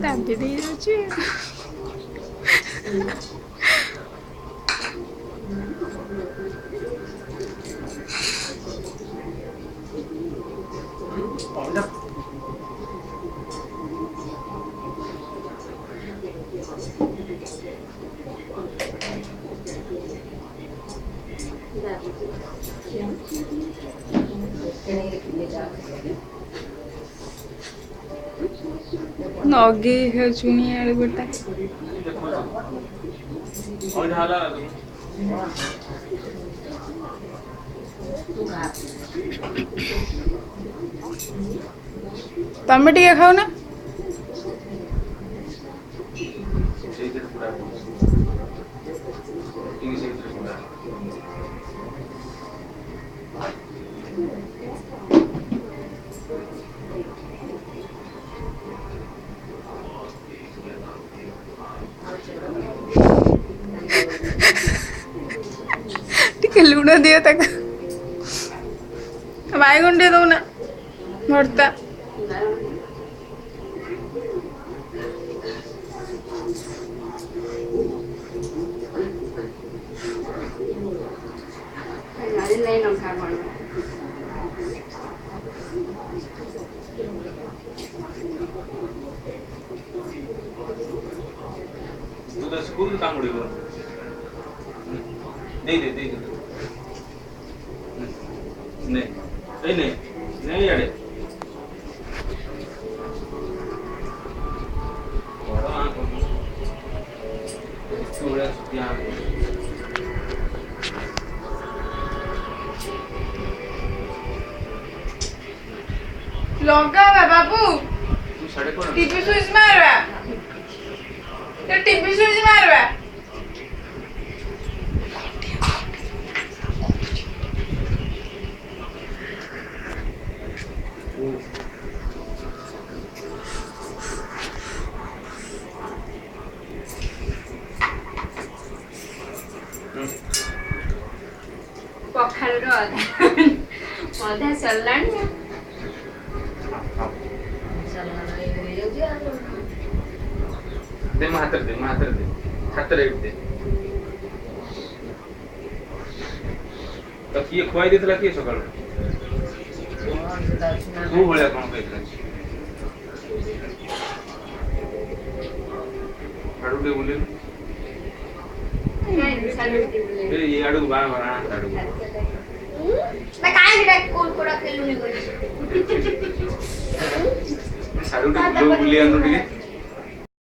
दाबी दे जाଉଛି नगे है चुनी आड़ गोटा तमें टे खाओ ना लुण दियो तक बैगुन दे दो ना भर्ता स्कूल काम उड़ेगा नहीं दे नहीं यारे बड़ा आंख थोड़ा यहाँ लगा बाबू टीवी स्विच मारवा टीवी स्विच मारवा पखाल अधा चलला दे मात्र दे हाथ रे दे तो किए खुआई देतला किए सकाळ तू भळ्या कोण कहतला आडू दे बोले ए ये आडू बा आडू मैं काय बिटा कोण कोडा खेलू नाही साडू दे बोले अन्नु टिके